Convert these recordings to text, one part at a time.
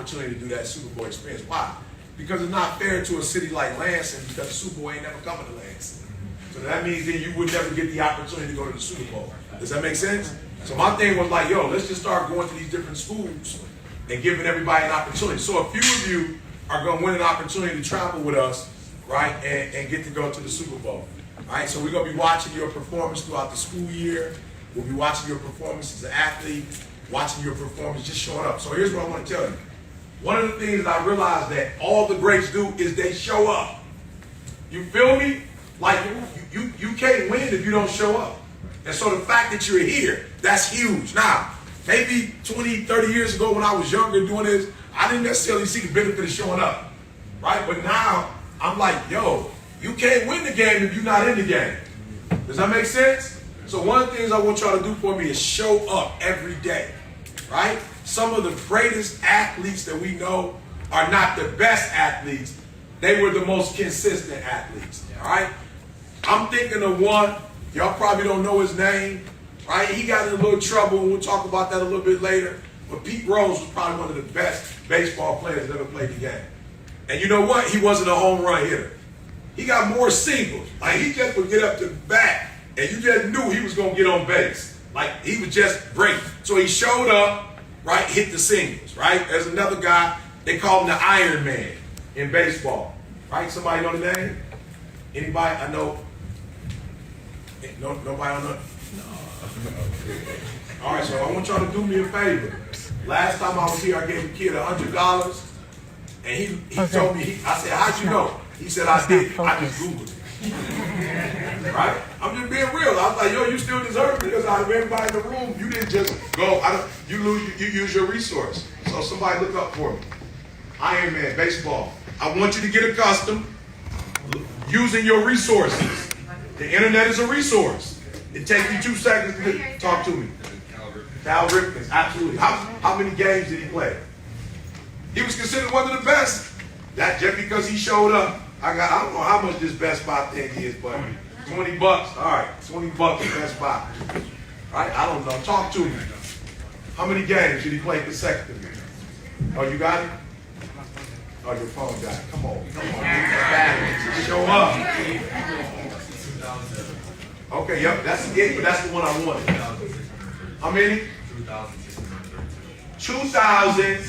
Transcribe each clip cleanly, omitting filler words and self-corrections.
opportunity to do that Super Bowl experience. Why? Because it's not fair to a city like Lansing because the Super Bowl ain't never coming to Lansing. So that means then you would never get the opportunity to go to the Super Bowl. Does that make sense? So my thing was like, yo, let's just start going to these different schools and giving everybody an opportunity. So a few of you are going to win an opportunity to travel with us, right, and get to go to the Super Bowl. All right, so we're going to be watching your performance throughout the school year. We'll be watching your performance as an athlete, watching your performance just showing up. So here's what I want to tell you. One of the things that I realized that all the greats do is they show up. You feel me? Like you can't win if you don't show up. And so the fact that you're here, that's huge. Now, maybe 20, 30 years ago when I was younger doing this, I didn't necessarily see the benefit of showing up, right? But now I'm like, yo, you can't win the game if you're not in the game. Does that make sense? So one of the things I want y'all to do for me is show up every day, right? Some of the greatest athletes that we know are not the best athletes. They were the most consistent athletes, all right? I'm thinking of one, y'all probably don't know his name, right? He got in a little trouble, and we'll talk about that a little bit later. But Pete Rose was probably one of the best baseball players that ever played the game. And you know what? He wasn't a home run hitter. He got more singles. Like, he just would get up to the bat, and you just knew he was going to get on base. Like, he was just great. So he showed up, right, hit the singles, right? There's another guy, they call him the Iron Man in baseball, right? Somebody know the name? Anybody? I know. Nobody on that? No. All right, so I want y'all to do me a favor. Last time I was here, I gave a kid $100, and he told me, I said, how'd you know? He said, I did. I just Googled it. Right? I'm just being real. I was like, yo, you still deserve it because out of everybody in the room, you didn't just go. You use your resource. So somebody look up for me. Iron Man, baseball. I want you to get accustomed using your resources. The internet is a resource. It takes you 2 seconds to talk to me. Cal Ripken, absolutely. How many games did he play? He was considered one of the best. That just because he showed up. I don't know how much this Best Buy thing is, but $20. All right, $20 at Best Buy. All right, I don't know. Talk to me. How many games did he play consecutively? Oh, you got it? Oh, your phone got it. Come on. Show up. Okay, yep, that's it, but that's the one I wanted. How many? 2,000.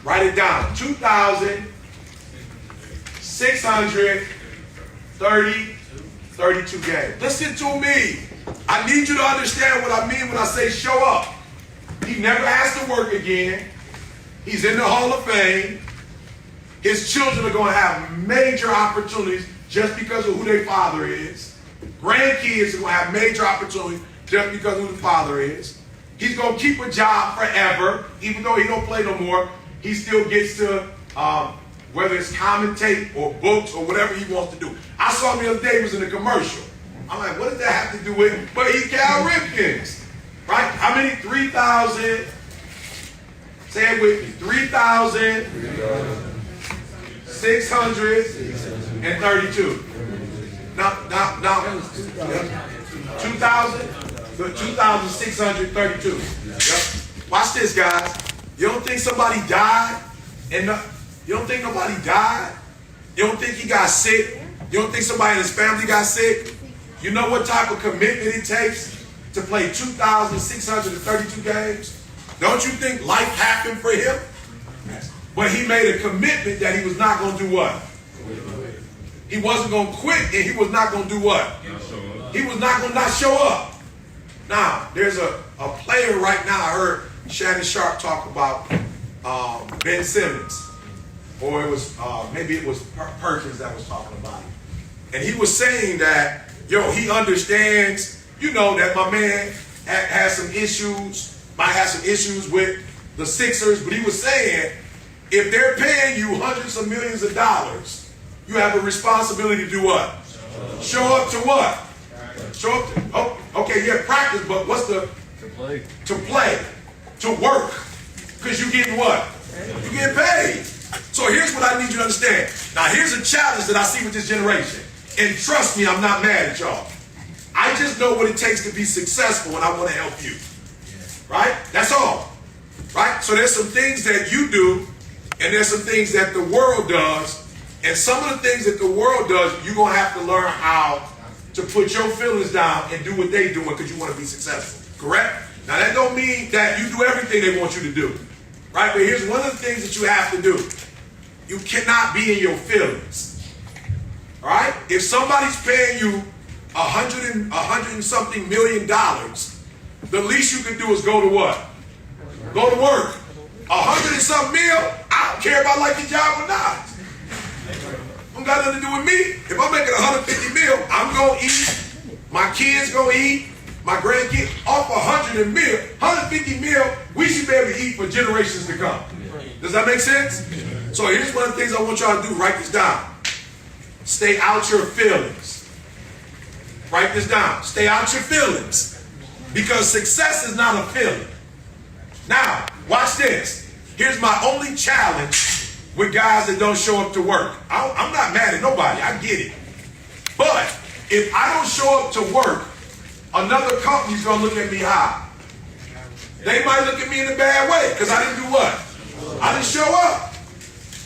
Write it down. 2,632 games. Listen to me. I need you to understand what I mean when I say show up. He never has to work again. He's in the Hall of Fame. His children are going to have major opportunities just because of who their father is. Grandkids are going to have major opportunities just because of who the father is. He's going to keep a job forever. Even though he don't play no more, he still gets to, whether it's commentate or books or whatever he wants to do. I saw him the other day, he was in a commercial. I'm like, what does that have to do with it? But he's Cal Ripken, right? How many? 3,000. Say it with me. 3,632. Now, 2,632. Yep. Watch this, guys. You don't think somebody died? You don't think nobody died? You don't think he got sick? You don't think somebody in his family got sick? You know what type of commitment it takes to play 2,632 games? Don't you think life happened for him? But he made a commitment that he was not going to do what? He wasn't going to quit, and he was not going to do what? He was not going to not show up. Now, there's a player right now, I heard Shannon Sharp talk about Ben Simmons. Or it was, maybe it was Perkins that was talking about him. And he was saying that, yo, he understands, you know, that my man has some issues, might have some issues with the Sixers, but he was saying, if they're paying you hundreds of millions of dollars, you have a responsibility to do what? Show up to what? Show up to, okay, yeah, practice, but what's the? To play. To play. To work. Because you're getting what? You're getting paid. So here's what I need you to understand. Now here's a challenge that I see with this generation. And trust me, I'm not mad at y'all. I just know what it takes to be successful and I want to help you. Right? That's all. right? So there's some things that you do, and there's some things that the world does. And some of the things that the world does, you're going to have to learn how to put your feelings down and do what they're doing because you want to be successful. Correct? Now, that don't mean that you do everything they want you to do. Right? But here's one of the things that you have to do. You cannot be in your feelings. All right? If somebody's paying you $100 and something million, the least you can do is go to what? Go to work. 100 and something mil, I don't care if I like the job or not. Don't got nothing to do with me. If I'm making 150 mil, I'm going to eat. My kids going to eat. My grandkids. Off 150 mil, we should be able to eat for generations to come. Does that make sense? So here's one of the things I want y'all to do. Write this down. Stay out your feelings. Write this down. Stay out your feelings. Because success is not a feeling. Now, watch this. Here's my only challenge with guys that don't show up to work. I'm not mad at nobody. I get it. But if I don't show up to work, another company's going to look at me high. They might look at me in a bad way because I didn't do what? I didn't show up.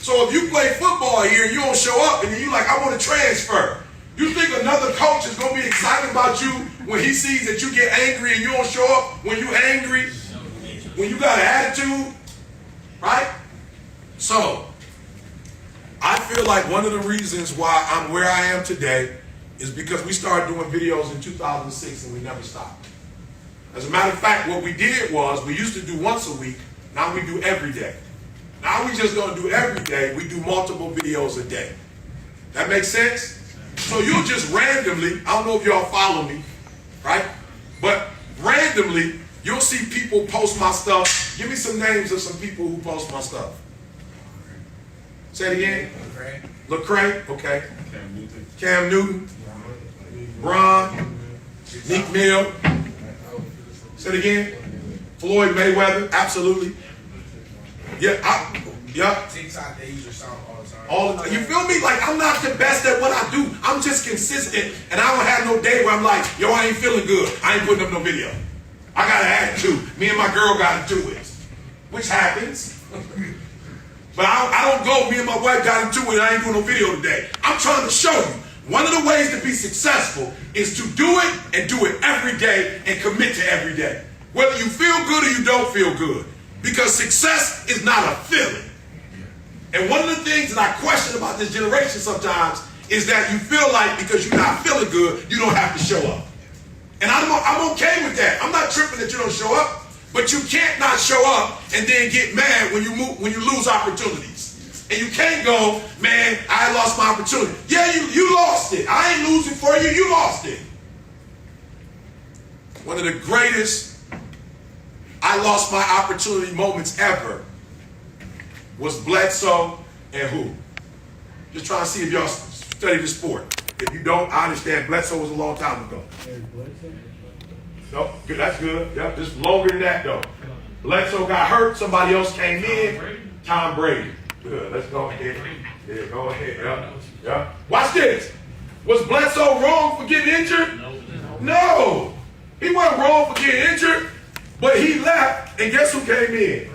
So if you play football here and you don't show up and then you like, I want to transfer. You think another coach is going to be excited about you when he sees that you get angry and you don't show up when you're angry, when you got an attitude, right? So I feel like one of the reasons why I'm where I am today is because we started doing videos in 2006 and we never stopped. As a matter of fact, what we did was we used to do once a week. Now we do every day. Now we just don't do every day. We do multiple videos a day. That makes sense? So you'll just randomly, I don't know if y'all follow me, right? But randomly, you'll see people post my stuff. Give me some names of some people who post my stuff. Say it again. Lecrae, okay. Cam Newton. Bron. Meek Mill. Say it again. Floyd Mayweather, absolutely. Yeah, TikTok, they use your song all the time. You feel me? Like, I'm not the best at what I do. I'm just consistent, and I don't have no day where I'm like, yo, I ain't feeling good. I ain't putting up no video. I got an attitude. Me and my girl got into it, which happens. But I don't go, me and my wife got into it, I ain't doing no video today. I'm trying to show you, one of the ways to be successful is to do it and do it every day and commit to every day. Whether you feel good or you don't feel good. Because success is not a feeling. And one of the things that I question about this generation sometimes is that you feel like because you're not feeling good, you don't have to show up. And I'm okay with that. I'm not tripping that you don't show up. But you can't not show up and then get mad when you lose opportunities. And you can't go, man, I lost my opportunity. Yeah, you lost it. I ain't losing for you. You lost it. One of the greatest I lost my opportunity moments ever was Bledsoe and who? Just trying to see if y'all study the sport. If you don't, I understand Bledsoe was a long time ago. No, good, that's good. Yep, just longer than that though. Bledsoe got hurt, somebody else came in. Tom Brady. Good, let's go ahead. Yeah, go ahead. Yeah. Watch this. Was Bledsoe wrong for getting injured? No. He wasn't wrong for getting injured, but he left, and guess who came in?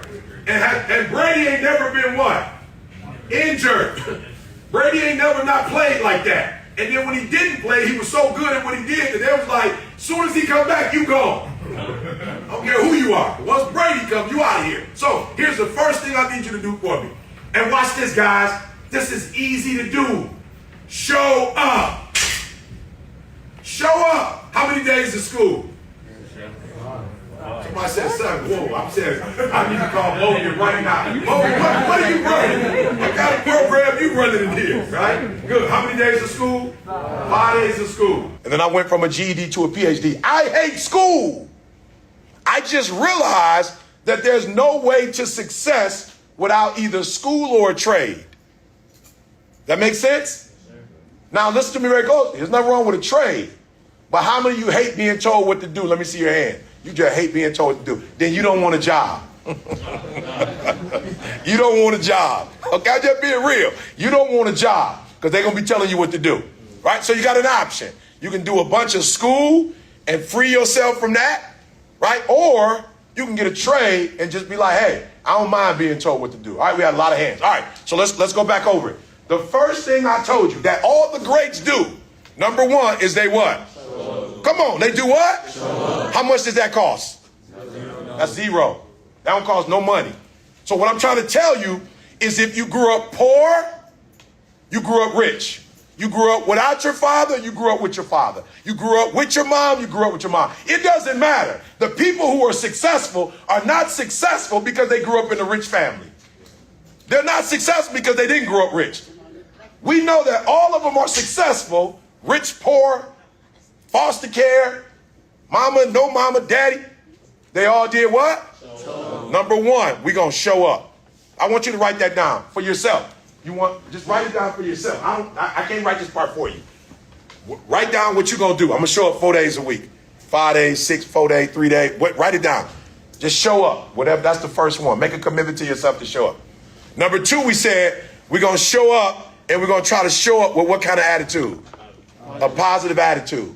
And Brady ain't never been what? Injured. Brady ain't never not played like that. And then when he didn't play, he was so good at what he did that they was like, as soon as he come back, you gone. I don't care who you are. Once Brady comes, you out of here. So here's the first thing I need you to do for me. And watch this, guys. This is easy to do. Show up. Show up. How many days of school? Somebody said something. Whoa, I'm saying, I need to call Logan right now. Logan, what are you running? What kind of program you running in here, right? Good. How many days of school? 5 days of school. And then I went from a GED to a PhD. I hate school. I just realized that there's no way to success without either school or a trade. That makes sense? Now listen to me very closely. There's nothing wrong with a trade. But how many of you hate being told what to do? Let me see your hand. You just hate being told what to do. Then you don't want a job. You don't want a job. Okay, I'm just being real. You don't want a job because they're going to be telling you what to do. Right? So you got an option. You can do a bunch of school and free yourself from that. Right? Or you can get a trade and just be like, hey, I don't mind being told what to do. All right, we had a lot of hands. All right, so let's go back over it. The first thing I told you that all the greats do, number one, is they what? Come on, they do what? How much does that cost? That's zero. That don't cost no money. So what I'm trying to tell you is if you grew up poor, you grew up rich. You grew up without your father, you grew up with your father. You grew up with your mom, you grew up with your mom. It doesn't matter. The people who are successful are not successful because they grew up in a rich family. They're not successful because they didn't grow up rich. We know that all of them are successful, rich, poor, foster care, mama, no mama, daddy. They all did what? Number one, we're going to show up. I want you to write that down for yourself. You want, just write it down for yourself. I can't write this part for you. Write down what you're going to do. I'm going to show up 4 days a week. 5 days, 6, 4 days, 3 days. Write it down. Just show up. Whatever. That's the first one. Make a commitment to yourself to show up. Number two, we said we're going to show up and we're going to try to show up with what kind of attitude? A positive attitude.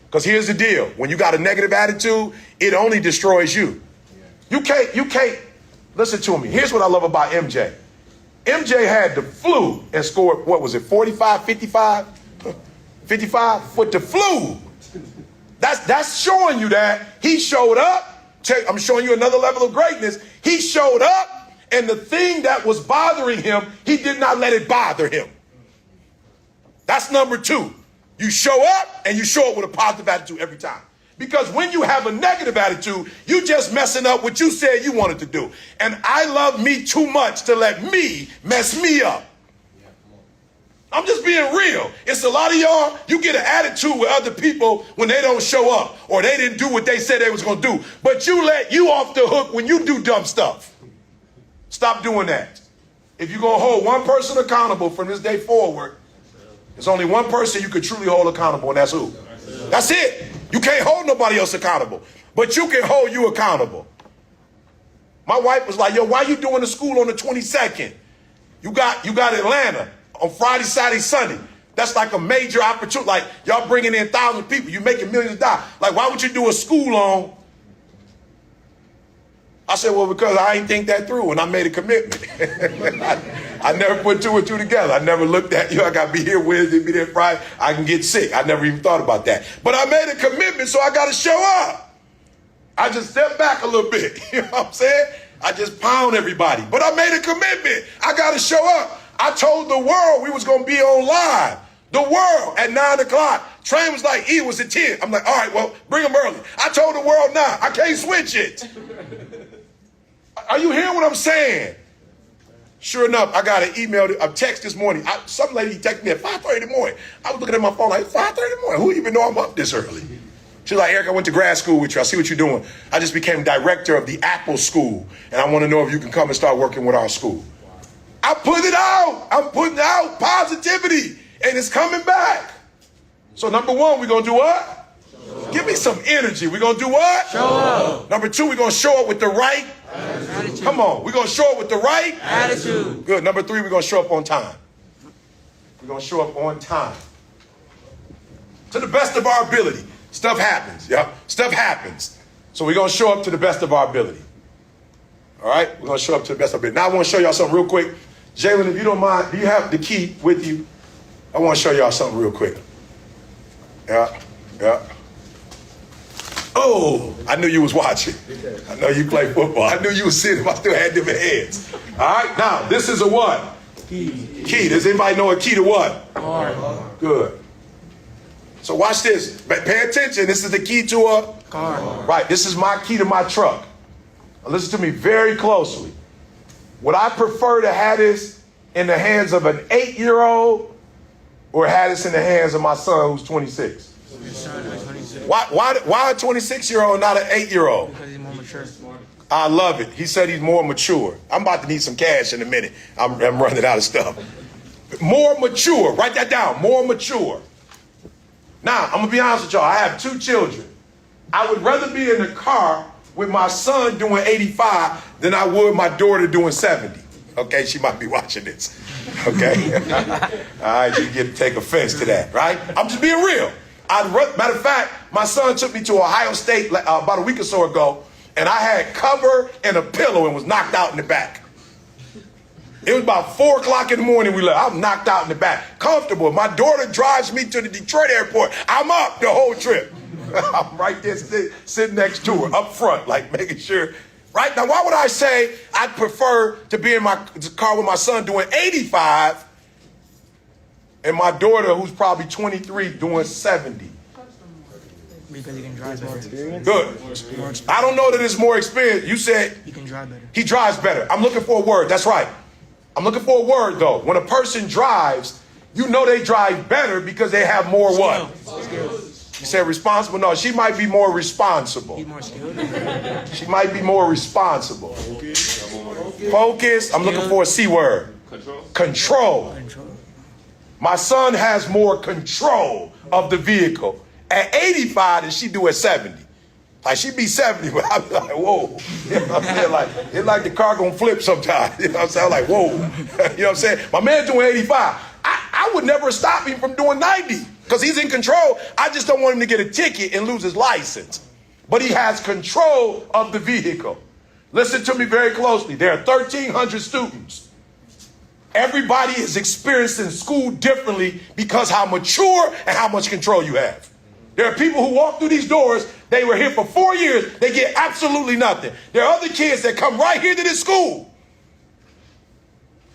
Because here's the deal. When you got a negative attitude, it only destroys you. You can't, listen to me. Here's what I love about MJ. MJ had the flu and scored, what was it, 45, 55? 55 with the flu. That's showing you that he showed up. I'm showing you another level of greatness. He showed up, and the thing that was bothering him, he did not let it bother him. That's number two. You show up, and you show up with a positive attitude every time. Because when you have a negative attitude, you just messing up what you said you wanted to do. And I love me too much to let me mess me up. I'm just being real. It's a lot of y'all, you get an attitude with other people when they don't show up or they didn't do what they said they was going to do. But you let you off the hook when you do dumb stuff. Stop doing that. If you're going to hold one person accountable from this day forward, there's only one person you can truly hold accountable, and that's who? That's it. You can't hold nobody else accountable, but you can hold you accountable. My wife was like, yo, why you doing the school on the 22nd? You got Atlanta on Friday, Saturday, Sunday. That's like a major opportunity. Like, y'all bringing in 1,000 people. You making millions of dollars. Like, why would you do a school on? I said, well, because I ain't think that through, and I made a commitment. I never put two and two together. I never looked at, I got to be here Wednesday, be there Friday. I can get sick. I never even thought about that. But I made a commitment, so I got to show up. I just stepped back a little bit. You know what I'm saying? I just pound everybody. But I made a commitment. I got to show up. I told the world we was going to be on live. The world at 9 o'clock. Train was like, it was at 10. I'm like, all right, well, bring them early. I told the world now. I can't switch it. Are you hearing what I'm saying? Sure enough, I got an email, a text this morning. Some lady texted me at 5:30 in the morning. I was looking at my phone like, 5:30 in the morning? Who even know I'm up this early? She's like, Eric, I went to grad school with you. I see what you're doing. I just became director of the Apple School, and I want to know if you can come and start working with our school. I put it out. I'm putting out positivity, and it's coming back. So number one, we're going to do what? Give me some energy. We're going to do what? Show up. Number two, we're going to show up with the right attitude. Come on. We're going to show up with the right attitude. Good. Number three, we're going to show up on time. We're going to show up on time. To the best of our ability. Stuff happens. Yeah. Stuff happens. So we're going to show up to the best of our ability. All right? We're going to show up to the best of our ability. Now I want to show y'all something real quick. Jalen, if you don't mind, do you have the key with you? I want to show y'all something real quick. Yeah. Yeah. Oh, I knew you was watching. I know you play football. I knew you was sitting. I still had different heads. All right, now this is a what? Key. Does anybody know a key to what? Car. Good. So watch this. Pay attention. This is the key to a car. Right. This is my key to my truck. Now listen to me very closely. Would I prefer to have this in the hands of an 8-year-old or have this in the hands of my son who's 26? Why a 26-year-old, not an 8-year-old? Because he's more mature. I love it. He said he's more mature. I'm about to need some cash in a minute. I'm running out of stuff. More mature. Write that down. More mature. Now, I'm going to be honest with y'all. I have 2 children. I would rather be in the car with my son doing 85 than I would my daughter doing 70. Okay, she might be watching this. Okay? All right, you get to take offense to that, right? I'm just being real. Matter of fact, my son took me to Ohio State about a week or so ago, and I had cover and a pillow and was knocked out in the back. It was about 4 o'clock in the morning we left. I'm knocked out in the back, comfortable. My daughter drives me to the Detroit airport. I'm up the whole trip. I'm right there sitting next to her, up front, like making sure. Right now, why would I say I'd prefer to be in my car with my son doing 85 and my daughter, who's probably 23, doing 70? Because you can drive better. Good. I don't know that it's more experience. You said you can drive better. He drives better. I'm looking for a word. That's right. I'm looking for a word, though. When a person drives, you know they drive better because they have more what? You said responsible? No, she might be more responsible. He's more skilled. She might be more responsible. Focus. I'm looking for a C word. Control. My son has more control of the vehicle at 85 than she do at 70. Like, she be 70, but I be like, whoa. You know what I'm saying? Like, it's like the car gonna flip sometimes. You know what I'm saying? Like, whoa. You know what I'm saying? My man's doing 85. I would never stop him from doing 90 because he's in control. I just don't want him to get a ticket and lose his license. But he has control of the vehicle. Listen to me very closely. There are 1,300 students. Everybody is experiencing school differently because how mature and how much control you have. There are people who walk through these doors, they were here for 4 years, they get absolutely nothing. There are other kids that come right here to this school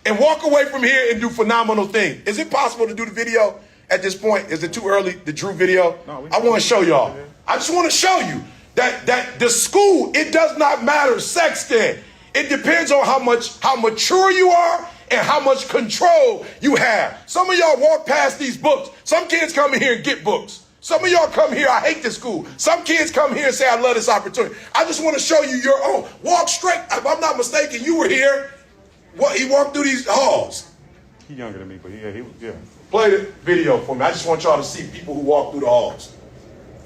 and walk away from here and do phenomenal things. Is it possible to do the video at this point? Is it too early, the Drew video? No, I want to show y'all. I just want to show you that the school, it does not matter Sexton. It depends on how mature you are and how much control you have. Some of y'all walk past these books. Some kids come in here and get books. Some of y'all come here, I hate this school. Some kids come here and say, I love this opportunity. I just want to show you your own. Walk straight. If I'm not mistaken, you were here. He walked through these halls. He's younger than me, but yeah. Play the video for me. I just want y'all to see people who walk through the halls.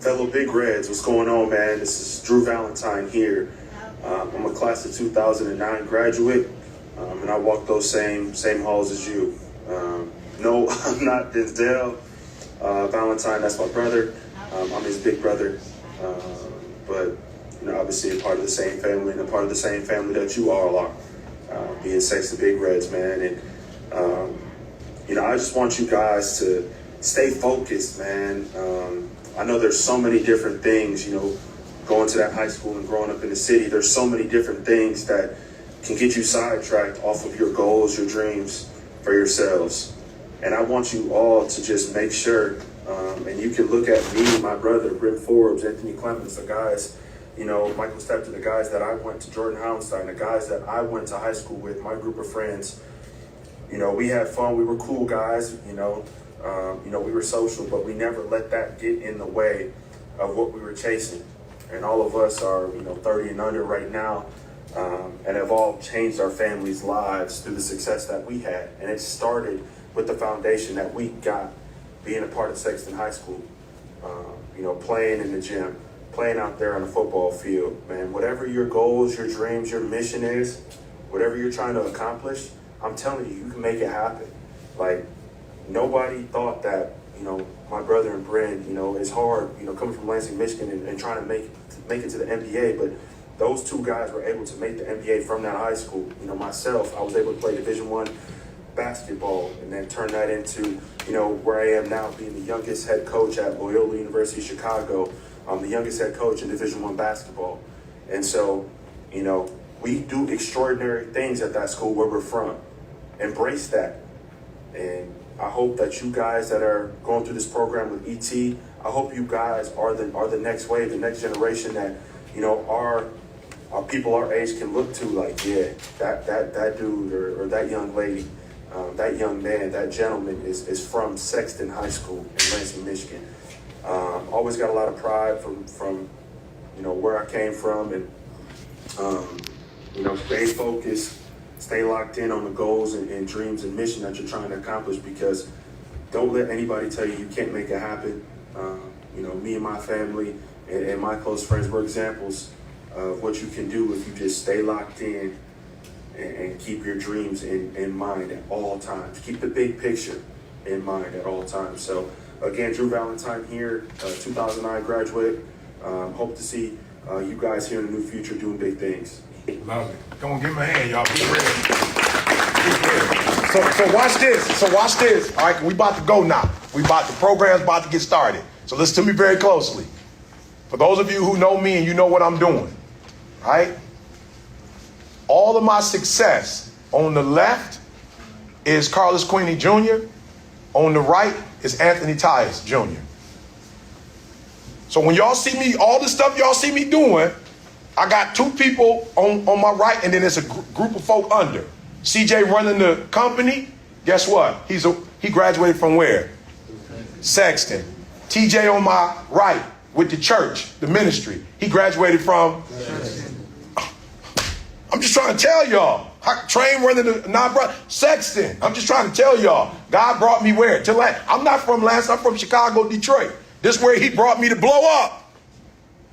Fellow Big Reds, what's going on, man? This is Drew Valentine here. I'm a class of 2009 graduate, and I walk those same halls as you. No, I'm not Denzel. Valentine, that's my brother. I'm his big brother. But, obviously a part of the same family and a part of the same family that you all are. Being Sexton Big Reds, man. And, I just want you guys to stay focused, man. I know there's so many different things, going to that high school and growing up in the city. There's so many different things that can get you sidetracked off of your goals, your dreams for yourselves. And I want you all to just make sure, and you can look at me, my brother, Brent Forbes, Anthony Clemens, the guys, Michael Stepton, the guys that I went to Jordan Howenstein, the guys that I went to high school with, my group of friends. We had fun, we were cool guys, we were social, but we never let that get in the way of what we were chasing. And all of us are, 30 and under right now, and have all changed our families' lives through the success that we had. And it started with the foundation that we got being a part of Sexton High School, playing in the gym, playing out there on the football field, man. Whatever your goals, your dreams, your mission is, whatever you're trying to accomplish, I'm telling you, you can make it happen. Like, nobody thought that, my brother and Brent, it's hard, coming from Lansing, Michigan and trying to make it to the NBA, but those two guys were able to make the NBA from that high school. Myself, I was able to play Division I basketball and then turn that into, where I am now, being the youngest head coach at Loyola University of Chicago. I'm the youngest head coach in Division I basketball. And so, we do extraordinary things at that school where we're from. Embrace that. And I hope that you guys that are going through this program with ET, I hope you guys are the next wave, the next generation that, our people our age can look to, like, yeah, that dude or that young lady, that young man, that gentleman is from Sexton High School in Lansing, Michigan. Always got a lot of pride from where I came from, and stay focused, stay locked in on the goals and dreams and mission that you're trying to accomplish, because don't let anybody tell you can't make it happen. Me and my family and my close friends were examples of what you can do if you just stay locked in and keep your dreams in mind at all times. Keep the big picture in mind at all times. So again, Drew Valentine here, 2009 graduate. Hope to see you guys here in the new future doing big things. Love it. Come on, give him a hand, y'all. Be ready. So watch this. All right, we about to go now. The program's about to get started. So listen to me very closely. For those of you who know me and you know what I'm doing, all right? All of my success on the left is Carlos Queenie Jr. On the right is Anthony Tyus Jr. So when y'all see me, all the stuff y'all see me doing, I got two people on my right, and then there's a group of folk under. CJ running the company. Guess what? He graduated from where? Sexton. TJ on my right with the church, the ministry. He graduated from? I'm just trying to tell y'all. Train running the non-profit. Sexton. I'm just trying to tell y'all. God brought me where? To I'm not from Lansing. I'm from Chicago, Detroit. This is where he brought me to blow up.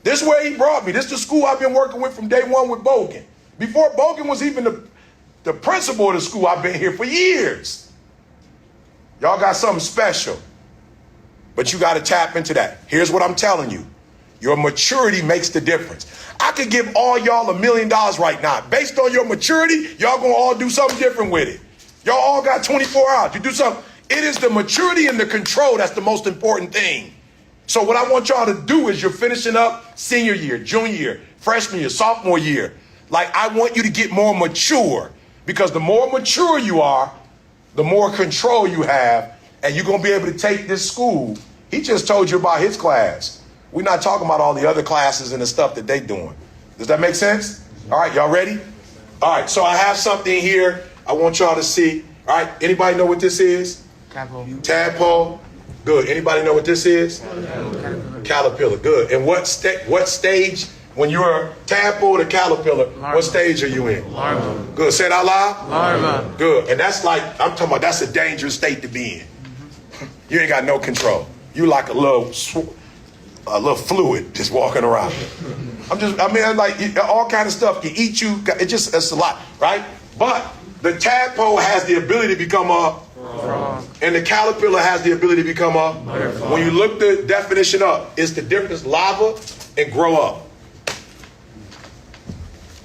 This is where he brought me. This is the school I've been working with from day one with Bogan. Before Bogan was even the principal of the school, I've been here for years. Y'all got something special. But you got to tap into that. Here's what I'm telling you. Your maturity makes the difference. I could give all y'all $1 million right now. Based on your maturity, y'all going to all do something different with it. Y'all all got 24 hours. You do something. It is the maturity and the control that's the most important thing. So what I want y'all to do is you're finishing up senior year, junior year, freshman year, sophomore year. Like, I want you to get more mature, because the more mature you are, the more control you have, and you're going to be able to take this school. He just told you about his class. We're not talking about all the other classes and the stuff that they doing. Does that make sense? All right, y'all ready? All right, so I have something here I want y'all to see. All right, anybody know what this is? Tadpole. Good. Anybody know what this is? Caterpillar. Good. And what stage, when you're a tadpole or caterpillar, larva. What stage are you in? Larva. Good. Say it out loud. Larva. Good. And that's like, I'm talking about, that's a dangerous state to be in. You ain't got no control. You like a little fluid just walking around. Like all kind of stuff can eat you. It's a lot, right? But the tadpole has the ability to become a frog. And the caterpillar has the ability to become a butterfly. When you look the definition up, it's the difference larva and grow up.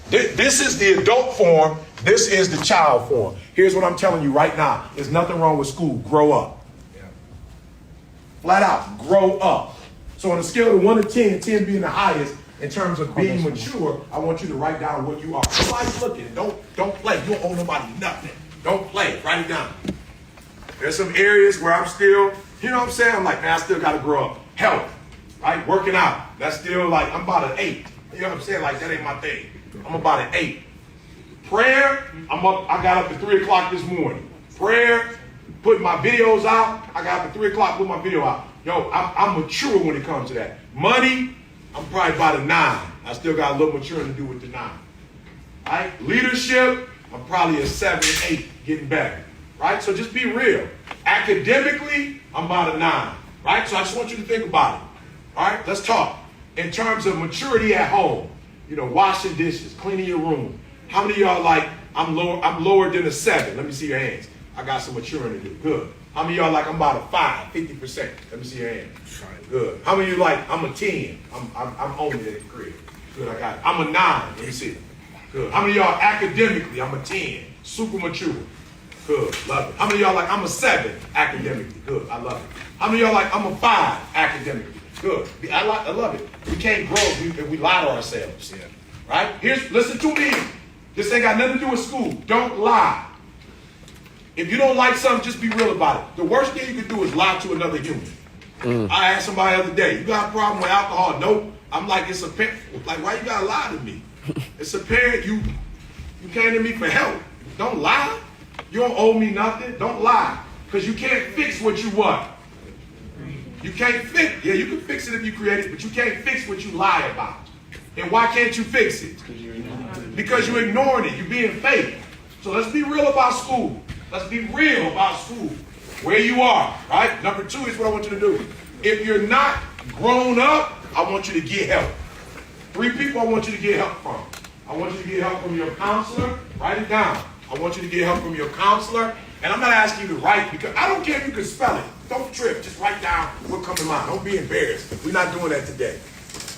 This is the adult form. This is the child form. Here's what I'm telling you right now. There's nothing wrong with school. Grow up. Flat out, grow up. So on a scale of 1 to 10, 10 being the highest, in terms of being mature, I want you to write down what you are. Nobody's looking. Don't play. You don't owe nobody nothing. Don't play. Write it down. There's some areas where I'm still, you know what I'm saying? I'm like, man, I still got to grow up. Health, right? Working out. That's still like, I'm about an 8. You know what I'm saying? Like, that ain't my thing. I'm about an 8. Prayer, I got up at 3 o'clock this morning. Prayer, putting my videos out. I got up at 3 o'clock, put my video out. Yo, I'm mature when it comes to that. Money, I'm probably about a 9. I still got a little maturing to do with the 9. Right? Leadership, I'm probably a 7, 8, getting better. Right? So just be real. Academically, I'm about a 9. Right? So I just want you to think about it. All right? Let's talk. In terms of maturity at home, you know, washing dishes, cleaning your room. How many of y'all like, I'm lower than a 7? Let me see your hands. I got some maturing to do. Good. How many of y'all like, I'm about a 5, 50%? Let me see your hands. Good. How many of you like, I'm a 10? I'm only in the crib. Good, I got it. I'm a 9. Let me see. Good. How many of y'all academically, I'm a 10? Super mature. Good, love it. How many of y'all like, I'm a 7 academically? Good, I love it. How many of y'all like, I'm a 5 academically? Good, I love it. We can't grow if we lie to ourselves. Yeah. Right? Listen to me. This ain't got nothing to do with school. Don't lie. If you don't like something, just be real about it. The worst thing you can do is lie to another human. I asked somebody the other day, you got a problem with alcohol? Nope. I'm like, it's a parent. Like, why you gotta lie to me? It's a parent. You came to me for help. Don't lie. You don't owe me nothing. Don't lie. Because you can't fix what you want. You can't fix. Yeah, you can fix it if you create it, but you can't fix what you lie about. And why can't you fix it? Because you're ignoring it. You're being fake. So let's be real about school. Let's be real about school. Where you are, right? Number 2 is what I want you to do. If you're not grown up, I want you to get help. 3 people I want you to get help from. I want you to get help from your counselor. Write it down. I want you to get help from your counselor. And I'm not asking you to write, because I don't care if you can spell it. Don't trip. Just write down what comes to mind. Don't be embarrassed. We're not doing that today.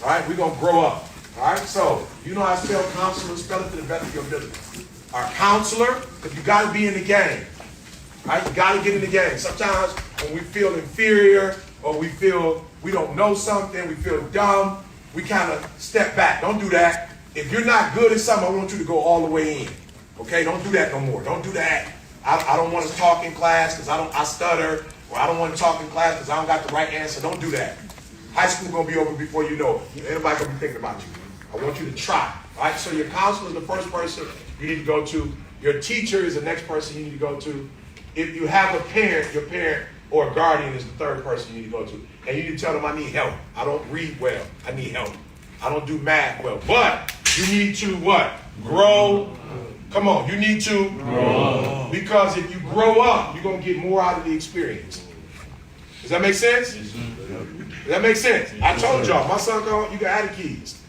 All right? We're going to grow up. All right, so you know how to spell counselor, spell it to the best of your ability. Our counselor, because you got to be in the game. Right? You got to get in the game. Sometimes when we feel inferior or we feel we don't know something, we feel dumb, we kind of step back. Don't do that. If you're not good at something, I want you to go all the way in. Okay? Don't do that no more. Don't do that. I don't want to talk in class because I stutter, or I don't want to talk in class because I don't got the right answer. Don't do that. High school going to be over before you know it. Everybody going to be thinking about you. I want you to try. All right? So your counselor is the first person you need to go to. Your teacher is the next person you need to go to. If you have a parent, your parent or a guardian is the third person you need to go to. And you need to tell them, I need help. I don't read well. I need help. I don't do math well. But you need to what? Grow. Come on. You need to grow. Because if you grow up, you're going to get more out of the experience. Does that make sense? Does that make sense? I told y'all, my son called, you got the keys.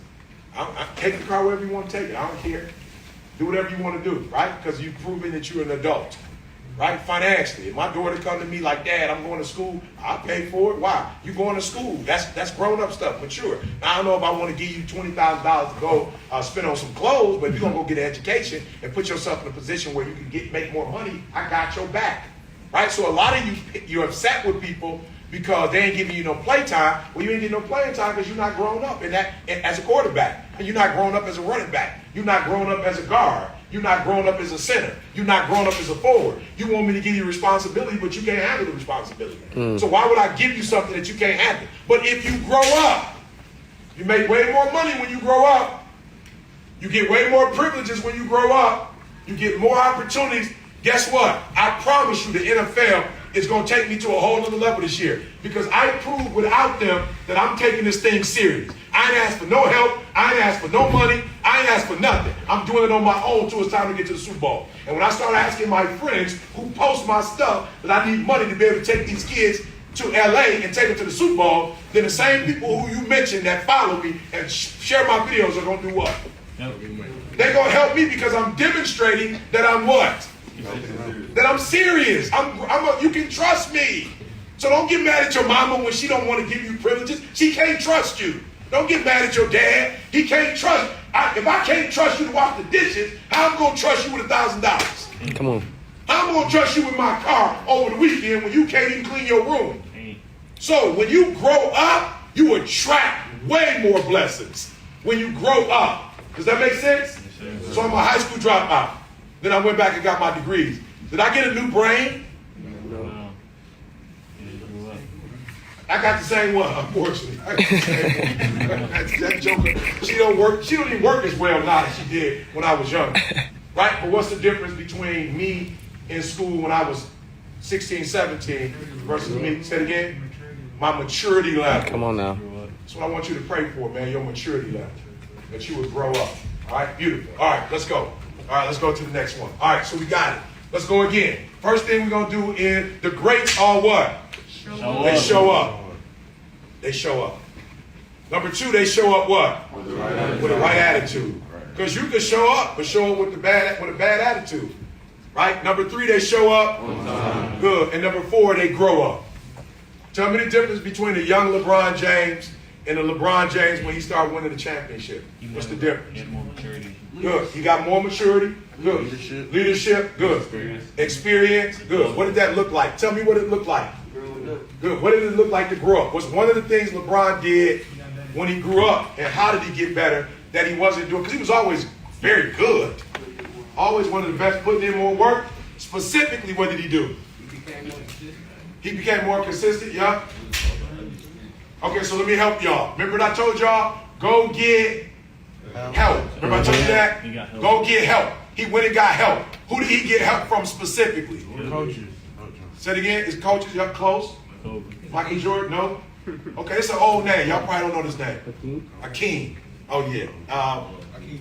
I take the car wherever you want to take it. I don't care. Do whatever you want to do, right? Because you've proven that you're an adult. Right? Financially. If my daughter come to me like, Dad, I'm going to school, I'll pay for it. Why? You going to school. That's grown-up stuff, mature. Now, I don't know if I want to give you $20,000 to go spend on some clothes, but if you're going to go get an education and put yourself in a position where you can make more money, I got your back. Right? So a lot of you're upset with people because they ain't giving you no play time. Well, you ain't getting no playing time because you're not grown up in that as a quarterback. And you're not grown up as a running back. You're not grown up as a guard. You're not grown up as a center. You're not grown up as a forward. You want me to give you responsibility, but you can't handle the responsibility. So why would I give you something that you can't handle? But if you grow up, you make way more money when you grow up. You get way more privileges when you grow up. You get more opportunities. Guess what? I promise you the NFL is going to take me to a whole other level this year because I proved without them that I'm taking this thing serious. I ain't asked for no help. I ain't asked for no money. I ain't asked for nothing. I'm doing it on my own till it's time to get to the Super Bowl. And when I start asking my friends who post my stuff that I need money to be able to take these kids to LA and take them to the Super Bowl, then the same people who you mentioned that follow me and share my videos are going to do what? They're going to help me because I'm demonstrating that I'm what? That I'm serious. You can trust me. So don't get mad at your mama when she don't want to give you privileges. She can't trust you. Don't get mad at your dad. He can't trust. If I can't trust you to wash the dishes, how am I going to trust you with $1,000? Come on. How am I going to trust you with my car over the weekend when you can't even clean your room? So when you grow up, you attract way more blessings when you grow up. Does that make sense? So I'm a high school dropout. Then I went back and got my degrees. Did I get a new brain? No. I got the same one, unfortunately. That joker, she don't even work as well now as she did when I was young. Right? But what's the difference between me in school when I was 16, 17 versus me? Say it again. My maturity level. Come on now. That's what I want you to pray for, man, your maturity level. That you would grow up. All right? Beautiful. All right, let's go. All right, let's go to the next one. All right, so we got it. Let's go again. First thing we're going to do is the greats are what? They show up. They show up. Number two, they show up what? With the right attitude. Because you can show up, but show up with a bad attitude. Right? Number three, they show up. Good. And number four, they grow up. Tell me the difference between a young LeBron James and a LeBron James when he started winning the championship. What's the difference? He had more maturity. Good. He got more maturity. Good. Leadership. Good. Experience. Good. What did that look like? Tell me what it looked like. Good. What did it look like to grow up? What's one of the things LeBron did when he grew up, and how did he get better that he wasn't doing? Because he was always very good. Always one of the best, putting in more work. Specifically, what did he do? He became more consistent, yeah? Okay, so let me help y'all. Remember what I told y'all? Go get help. Remember I told you that? Go get help. He went and got help. Who did he get help from specifically? Coaches. Say it again. Is coaches up close? Michael Jordan? No? Okay, it's an old name. Y'all probably don't know this name. Akeem. Oh, yeah.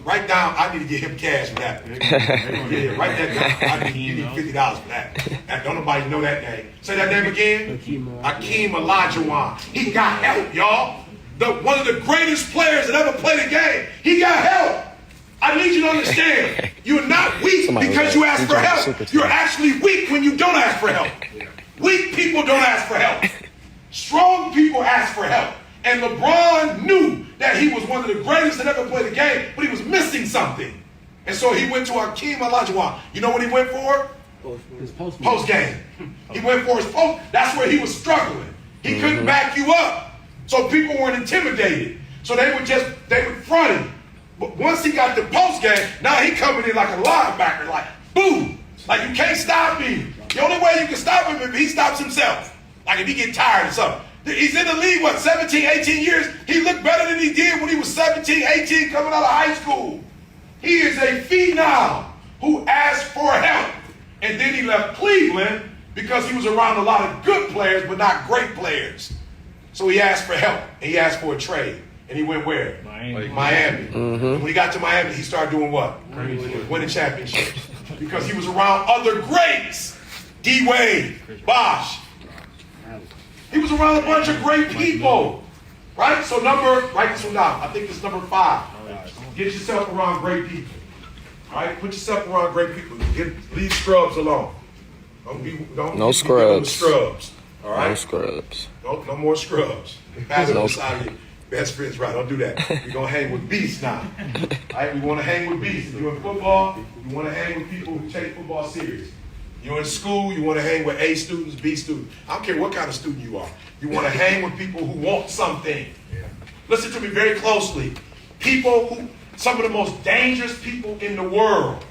Write down, I need to get him cash for that. Yeah, write that down. You need $50 for that. Don't nobody know that name. Say that name again. Akeem Olajuwon. He got help, y'all. One of the greatest players that ever played a game. He got help. I need you to understand. You're not weak because you ask for help. You're actually weak when you don't ask for help. Weak people don't ask for help. Strong people ask for help. And LeBron knew that he was one of the greatest that ever played the game, but he was missing something. And so he went to Hakeem Olajuwon. You know what he went for? His post Post-game. He went for his post. That's where he was struggling. He couldn't back you up. So people weren't intimidated. So they would front him. But once he got the post-game, now he coming in like a linebacker, like, boom. Like you can't stop him. The only way you can stop him is if he stops himself. Like if he get tired or something. He's in the league, 17, 18 years? He looked better than he did when he was 17, 18, coming out of high school. He is a phenom who asked for help. And then he left Cleveland because he was around a lot of good players, but not great players. So he asked for help, and he asked for a trade. And he went where? Miami. And when he got to Miami, he started doing what? Winning championships. Because he was around other greats. D-Wade, Bosh. He was around a bunch of great people. Right? So write this one down. I think it's number 5. Get yourself around great people. All right? Put yourself around great people. Leave scrubs alone. No scrubs. Scrubs. All right? No scrubs. No more scrubs. Pass it beside your best friends, right? Don't do that. We're going to hang with beasts now. All right? We want to hang with beasts. If you're in football, you want to hang with people who take football serious. You're in school, you want to hang with A students, B students. I don't care what kind of student you are. You want to hang with people who want something. Listen to me very closely. Some of the most dangerous people in the world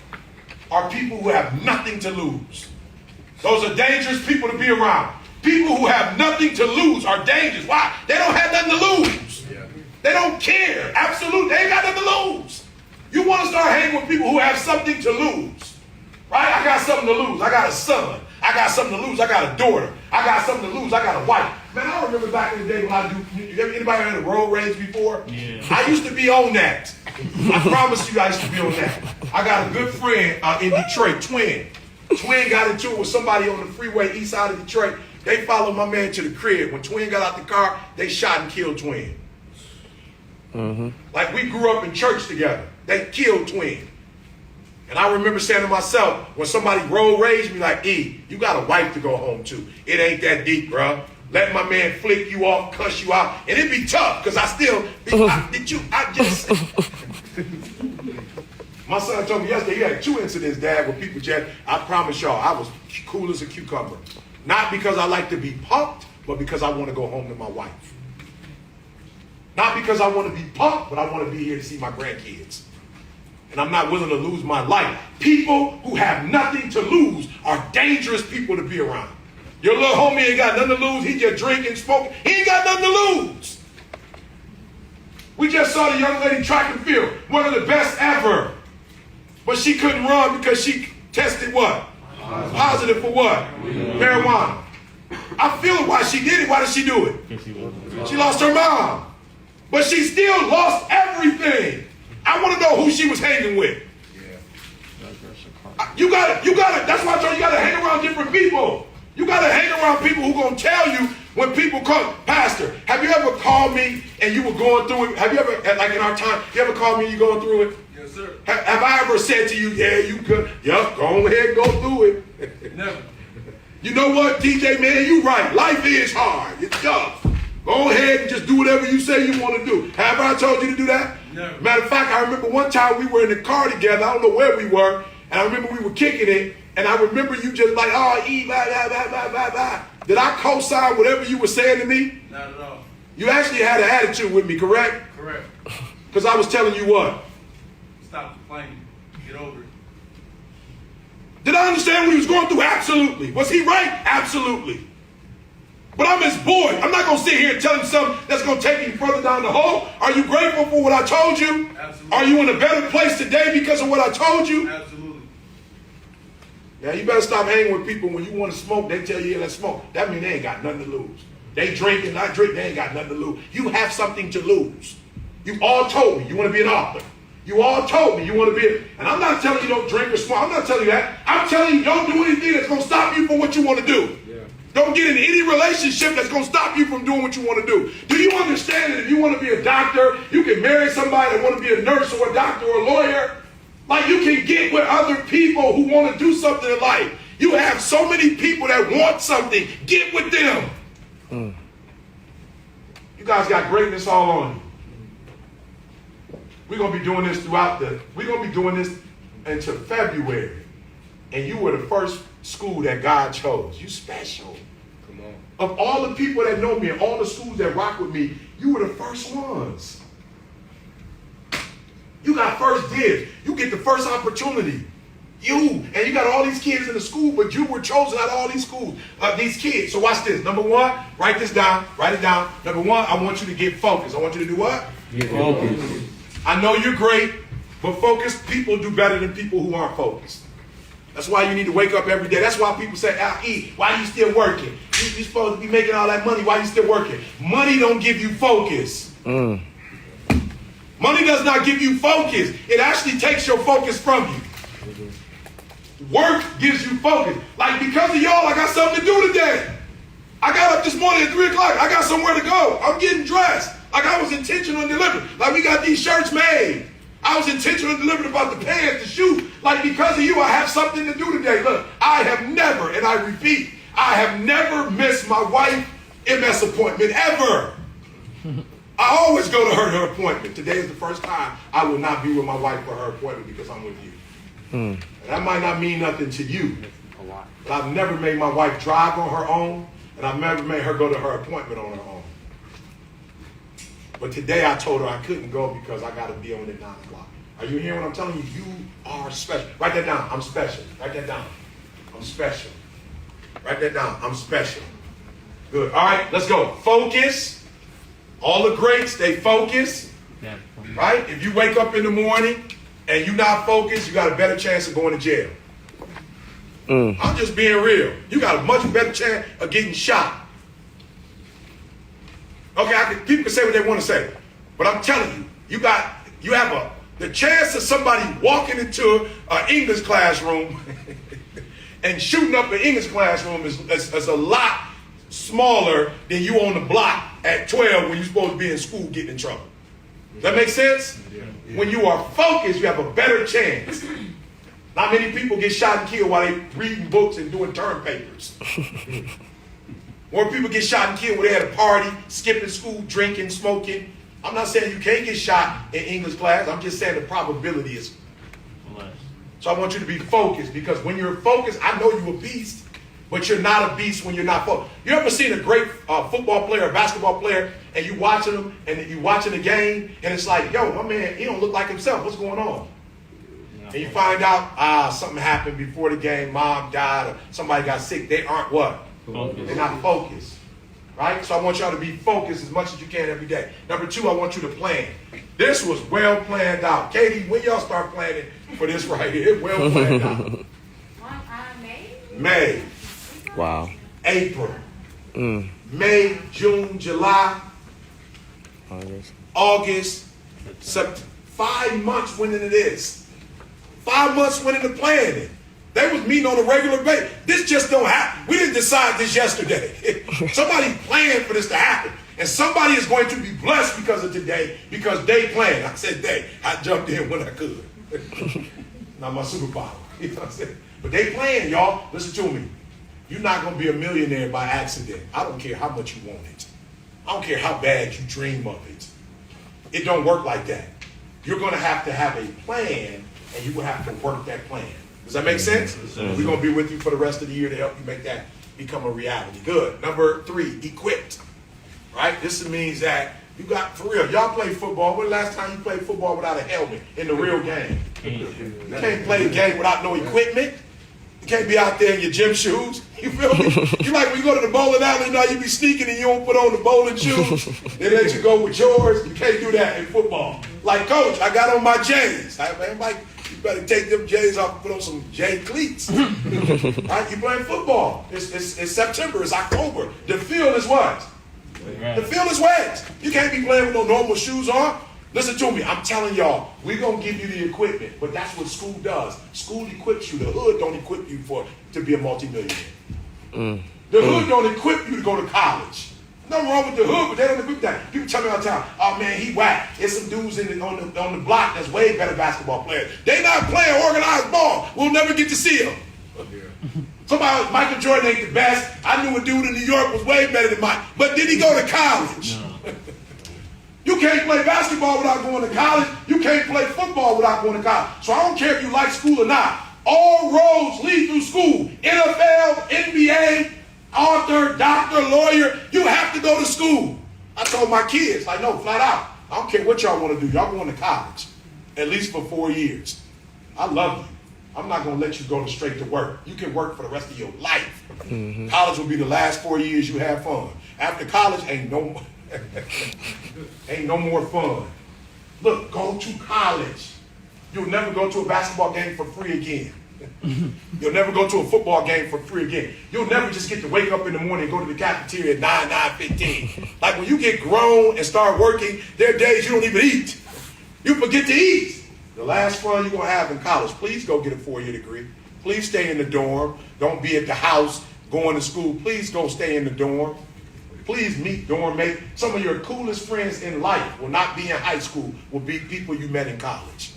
are people who have nothing to lose. Those are dangerous people to be around. People who have nothing to lose are dangerous. Why? They don't have nothing to lose. They don't care. Absolutely. They ain't got nothing to lose. You want to start hanging with people who have something to lose. Right? I got something to lose. I got a son. I got something to lose. I got a daughter. I got something to lose. I got a wife. Man, I remember back in the day when anybody heard of road rage before? Yeah. I used to be on that. I promise you I used to be on that. I got a good friend in Detroit, Twin. Twin got into it with somebody on the freeway east side of Detroit. They followed my man to the crib. When Twin got out the car, they shot and killed Twin. Like we grew up in church together. They killed Twin. And I remember saying to myself, when somebody road raged me like, E, you got a wife to go home to. It ain't that deep, bro. Let my man flick you off, cuss you out. And it'd be tough, because My son told me yesterday he had 2 incidents, Dad, with people, Chad. I promise y'all, I was cool as a cucumber. Not because I like to be punked, but because I want to go home to my wife. Not because I want to be punked, but I want to be here to see my grandkids. And I'm not willing to lose my life. People who have nothing to lose are dangerous people to be around. Your little homie ain't got nothing to lose. He just drinking, smoking. He ain't got nothing to lose. We just saw the young lady track and field, one of the best ever. But she couldn't run because she tested what? Positive for what? Marijuana. I feel why she did it. Why did she do it? She lost her mom. But she still lost everything. I want to know who she was hanging with. You got to, that's why I told you got to hang around different people. You got to hang around people who going to tell you when people come, Pastor, have you ever called me and you were going through it? Have you ever, like in our time, you ever called me and you going through it? Yes, sir. Have I ever said to you, yeah, you could, yep, go ahead and go through it? Never. You know what, TJ, man, you right. Life is hard. It's tough. Go ahead and just do whatever you say you want to do. Have I told you to do that? No. Matter of fact, I remember one time we were in the car together. I don't know where we were. And I remember we were kicking it. And I remember you just like, oh, blah, blah, blah, blah, blah, blah. Did I co-sign whatever you were saying to me? Not at all. You actually had an attitude with me, correct? Correct. Because I was telling you what? Stop complaining. Get over it. Did I understand what he was going through? Absolutely. Was he right? Absolutely. But I'm his boy. I'm not going to sit here and tell him something that's going to take him further down the hole. Are you grateful for what I told you? Absolutely. Are you in a better place today because of what I told you? Absolutely. Now, you better stop hanging with people when you want to smoke. They tell you, yeah, let's smoke. That means they ain't got nothing to lose. They drink and I drink. They ain't got nothing to lose. You have something to lose. You all told me you want to be an author. You all told me you want to be and I'm not telling you don't drink or smoke. I'm not telling you that. I'm telling you don't do anything that's going to stop you from what you want to do. Yeah. Don't get in any relationship that's going to stop you from doing what you want to do. Do you understand that if you want to be a doctor, you can marry somebody that want to be a nurse or a doctor or a lawyer? Like you can get with other people who want to do something in life. You have so many people that want something. Get with them. You guys got greatness all on you. we're gonna be doing this until February. And you were the first school that God chose. You special. Come on. Of all the people that know me and all the schools that rock with me, you were the first ones. You got first dibs. You get the first opportunity. You got all these kids in the school, but you were chosen out of all these schools, these kids. So watch this. Number one, write this down. Write it down. Number one, I want you to get focused. I want you to do what? Get focused. I know you're great, but focused people do better than people who aren't focused. That's why you need to wake up every day. That's why people say, E, why are you still working? You're supposed to be making all that money. Why are you still working? Money don't give you focus. Money does not give you focus. It actually takes your focus from you. Work gives you focus. Like, because of y'all, I got something to do today. I got up this morning at 3 o'clock. I got somewhere to go. I'm getting dressed. Like, I was intentional in delivering. Like, we got these shirts made. I was intentional in delivering about the pants, the shoes. Like, because of you, I have something to do today. Look, I have never, and I repeat, I have never missed my wife MS appointment, ever. I always go to her appointment. Today is the first time I will not be with my wife for her appointment because I'm with you. And that might not mean nothing to you, but I've never made my wife drive on her own, and I've never made her go to her appointment on her own. But today I told her I couldn't go because I got to be on at 9 o'clock. Are you hearing what I'm telling you? You are special. Write that down. I'm special. Write that down. I'm special. Write that down. I'm special. Good. All right, let's go. Focus. All the greats, they focus. Right? If you wake up in the morning and you're not focused, you got a better chance of going to jail. I'm just being real. You got a much better chance of getting shot. Okay, people can say what they want to say, but I'm telling you, you have the chance of somebody walking into an English classroom and shooting up an English classroom is a lot smaller than you on the block at 12 when you're supposed to be in school getting in trouble. Does that make sense? Yeah. When you are focused, you have a better chance. Not many people get shot and killed while they reading books and doing term papers. More people get shot and killed when they had a party, skipping school, drinking, smoking. I'm not saying you can't get shot in English class. I'm just saying the probability is less. So I want you to be focused, because when you're focused, I know you're a beast, but you're not a beast when you're not focused. You ever seen a great football player, a basketball player, and you watching them, and you watching the game, and it's like, yo, my man, he don't look like himself. What's going on? And you find out, something happened before the game, mom died, or somebody got sick. They aren't what? Focused. They're not focused. Right? So I want y'all to be focused as much as you can every day. Number two, I want you to plan. This was well planned out. Katie, when y'all start planning for this right here? It's well planned out. May. Wow. April. May, June, July. August. September. 5 months went into this. 5 months went into planning. They was meeting on a regular basis. This just don't happen. We didn't decide this yesterday. Somebody planned for this to happen. And somebody is going to be blessed because of today, because they planned. I said they. I jumped in when I could. Not my superpower. You know what I'm saying? But they planned, y'all. Listen to me. You're not going to be a millionaire by accident. I don't care how much you want it. I don't care how bad you dream of it. It don't work like that. You're going to have a plan, and you will have to work that plan. Does that make sense? We're going to be with you for the rest of the year to help you make that become a reality. Good. Number 3, equipped. Right? This means that you got, for real, y'all play football. When the last time you played football without a helmet in the real game? You can't play the game without no equipment. You can't be out there in your gym shoes. You feel me? You like when you go to the bowling alley, now you be sneaking and you don't put on the bowling shoes. They let you go with yours. You can't do that in football. Like, coach, I got on my J's. Man, Mike, you better take them J's off and put on some J cleats. Right? You playing football. It's September. It's October. The field is what? The field is wet. You can't be playing with no normal shoes on. Listen to me. I'm telling y'all, we're going to give you the equipment, but that's what school does. School equips you. The hood don't equip you to be a multimillionaire. The hood don't equip you to go to college. Nothing wrong with the hood, but they don't equip that. People tell me all the time, oh man, he whack. There's some dudes on the block that's way better basketball players. They not playing organized ball. We'll never get to see them. Somebody, Michael Jordan ain't the best. I knew a dude in New York was way better than Mike. But did he go to college? No. You You can't play basketball without going to college. You can't play football without going to college. So I don't care if you like school or not. All roads lead through school. NFL, NBA, author, doctor, lawyer. You have to go to school. I told my kids, like, no, flat out. I don't care what y'all want to do. Y'all going to college, at least for 4 years. I love you. I'm not going to let you go straight to work. You can work for the rest of your life. Mm-hmm. College will be the last 4 years you have fun. After college, ain't no more fun. Look, go to college. You'll never go to a basketball game for free again. You'll never go to a football game for free again. You'll never just get to wake up in the morning and go to the cafeteria at 9:15. Like when you get grown and start working, there are days you don't even eat. You forget to eat. The last fun you're going to have in college, please go get a 4-year degree. Please stay in the dorm. Don't be at the house going to school. Please go stay in the dorm. Please meet dorm mates. Some of your coolest friends in life will not be in high school, will be people you met in college.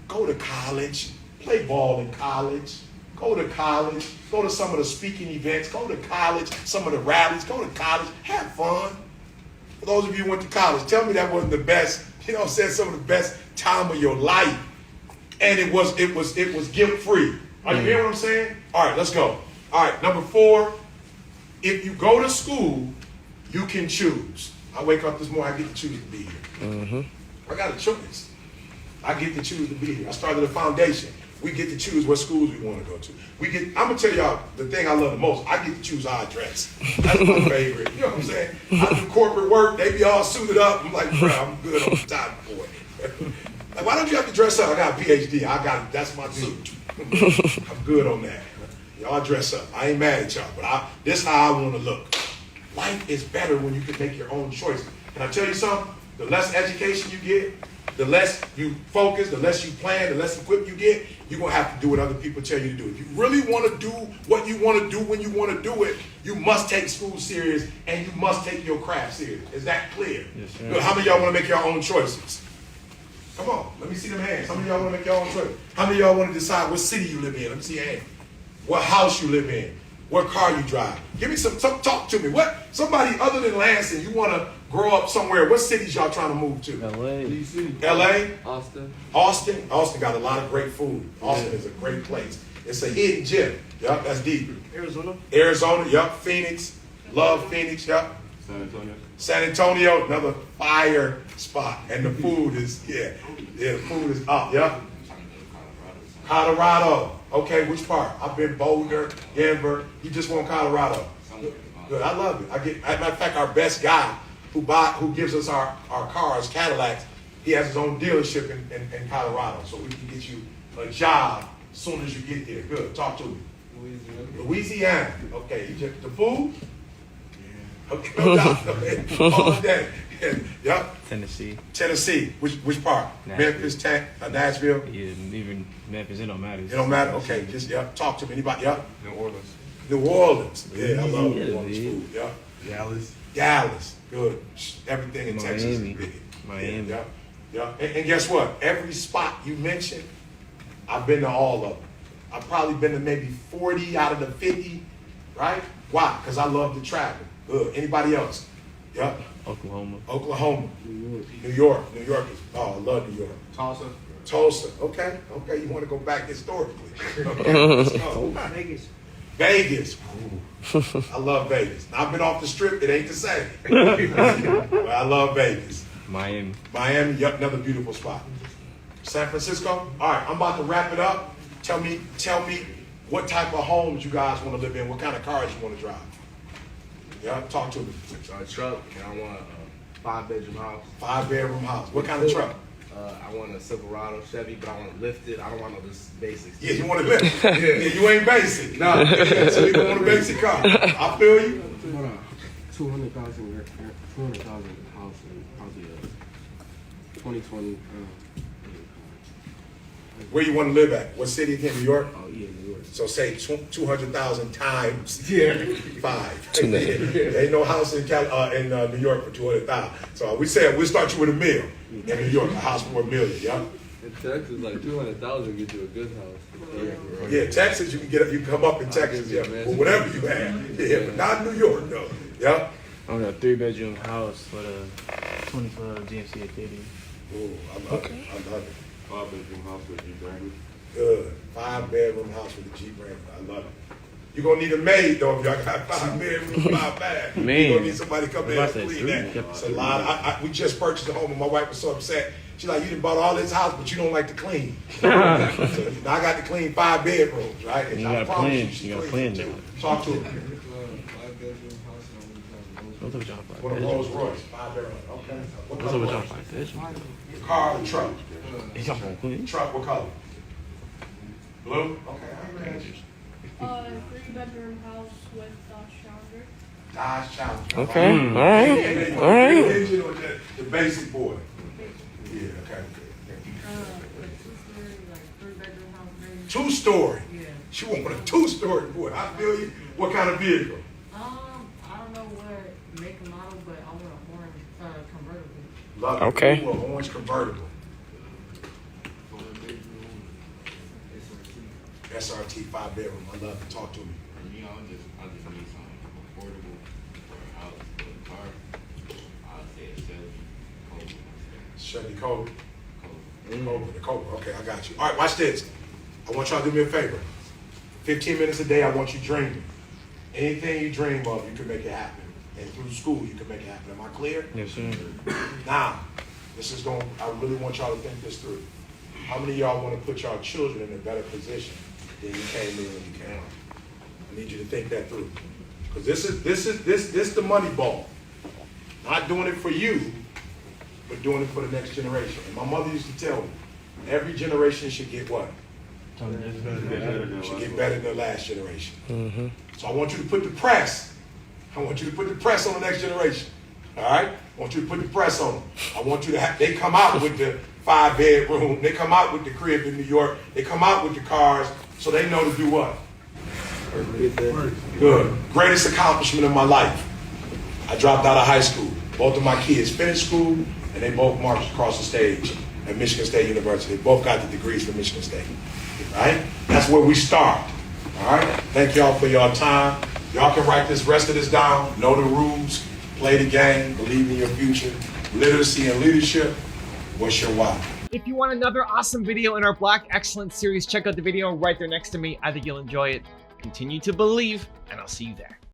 Go to college. Play ball in college. Go to college. Go to some of the speaking events. Go to college. Some of the rallies. Go to college. Have fun. For those of you who went to college, tell me that wasn't the best, some of the best time of your life. And it was guilt-free. Are you hearing what I'm saying? All right, let's go. All right, number 4, if you go to school, you can choose. I wake up this morning, I get to choose to be here. Mm-hmm. I got a choice. I get to choose to be here. I started a foundation. We get to choose what schools we want to go to. I'm going to tell y'all the thing I love the most. I get to choose how I dress. That's my favorite. You know what I'm saying? I do corporate work. They be all suited up. I'm like, bro, I'm good on the top boy. Like, why don't you have to dress up? I got a PhD. That's my suit. I'm good on that. Y'all dress up. I ain't mad at y'all, but this is how I want to look. Life is better when you can make your own choices. Can I tell you something? The less education you get, the less you focus, the less you plan, the less equipped you get, you're going to have to do what other people tell you to do. If you really want to do what you want to do when you want to do it, you must take school serious and you must take your craft serious. Is that clear? Yes, sir. Good. How many of y'all want to make your own choices? Come on, let me see them hands. How many of y'all want to make your own choice? How many of y'all want to decide what city you live in? Let me see your hand. What house you live in? What car you drive? Give me some talk to me. Somebody other than Lansing, you want to grow up somewhere. What cities y'all trying to move to? LA. DC. LA? Austin. Austin got a lot of great food. Austin is a great place. It's a hidden gem. Yup, that's deep. Arizona, yup. Phoenix. Love Phoenix, yup. San Antonio, another fire spot. And the food is, the food is up, yup. Colorado. Okay, which part? I've been Boulder, Denver. You just want Colorado. Good, I love it. As a matter of fact, our best guy who gives us our cars, Cadillacs, he has his own dealership in Colorado. So we can get you a job as soon as you get there. Good, talk to me. Louisiana. Okay, the food? Yeah. Okay, no doubt. All day. Yep. Tennessee. Which part? Nashville. Memphis, Nashville. Yeah, even Memphis. It don't matter. It don't matter. Okay, just talk to me. Anybody? Yep. New Orleans. Yeah, I love New Orleans food. Yep. Dallas. Good. Everything in Texas. Miami. Yep. Yep. And guess what? Every spot you mentioned, I've been to all of them. I've probably been to maybe 40 out of the 50. Right? Why? Because I love to travel. Good. Anybody else? Yep. Oklahoma. New York. New York is, I love New York. Tulsa. Okay. You want to go back historically. Okay. Let's go. Vegas. I love Vegas. Now, I've been off the strip. It ain't the same. But I love Vegas. Miami. Yep, another beautiful spot. San Francisco. All right, I'm about to wrap it up. Tell me what type of homes you guys want to live in. What kind of cars you want to drive. Yeah, talk to me. A truck, and I want a 5-bedroom house. 5-bedroom house. What kind of truck? I want a Silverado Chevy, but I want to lift it. I don't want no just basics. Yeah, you want to lift it. Yeah, you ain't basic. No. So you don't want a basic car. I feel you. 200,000 house and probably a 2020. Where you want to live at? What city again? New York? Oh yeah, New York. So say 200,000 times 5. There ain't no house in New York for 200,000. So we said we'll start you with $1 million in New York, a house for $1 million. Yeah. In Texas, like 200,000 get you a good house. Yeah, Texas, you can come up in Texas, yeah, or whatever you have. Yeah, but not New York though. Yeah. I got a 3-bedroom house with a 2012 GMC Academy. Ooh, I love it. I love it. 5-bedroom house with Jeep Wrangler. Good. 5-bedroom house with a Jeep Wrangler. I love it. You're gonna need a maid though if y'all got 5 bedrooms, 5 baths. Man. You're gonna need somebody to come in and clean that. Yep. It's a lot. We just purchased a home and my wife was so upset. She's like, you done bought all this house, but you don't like to clean. So now I got to clean 5 bedrooms, right? And You I gotta promise plan. she You gotta cleans plan it, now. too. Talk to her. 5-bedroom house and What's up with y'all What a 5 Rolls bedroom? Royce, 5 bedroom. Okay. What What's up with color? y'all 5 bedroom? Car or truck? Y'all gonna clean? Truck, what color? Blue? Okay, I read you. 3-bedroom house with Dodge Challenger. Dodge Challenger. Okay. All right. All right. The engine or the basic boy? Yeah, okay. Two-story. Yeah. She want a 2-story boy. I feel you. What kind of vehicle? I don't know what make and model, but I want a orange convertible. Love it. Okay. Ooh, an orange convertible. SRT 5-bedroom. I love it. Talk to me. For me, I just need something affordable for a house, for a car. I'll say a Chevy Cobra. Chevy Cobra. The Cobra. Okay, I got you. All right, watch this. I want y'all to do me a favor. 15 minutes a day, I want you dreaming. Anything you dream of, you can make it happen. And through school, you can make it happen. Am I clear? Yes, sir. Now, I really want y'all to think this through. How many of y'all want to put y'all children in a better position than you came in when you came out? I need you to think that through. Because this is the money ball. Not doing it for you, but doing it for the next generation. And my mother used to tell me, every generation should get what? Should get better than the last generation. Mm-hmm. So I want you to put the press. I want you to put the press on the next generation. All right? I want you to put the press on them. I want you to have, they come out with the 5-bedroom. They come out with the crib in New York. They come out with the cars, so they know to do what? Good. Greatest accomplishment of my life. I dropped out of high school. Both of my kids finished school, and they both marched across the stage at Michigan State University. They both got the degrees from Michigan State. Right? That's where we start. All right? Thank y'all for your time. Y'all can write this rest of this down. Know the rules. Play the game. Believe in your future. Literacy and leadership. What's your why? If you want another awesome video in our Black Excellence series, check out the video right there next to me. I think you'll enjoy it. Continue to believe, and I'll see you there.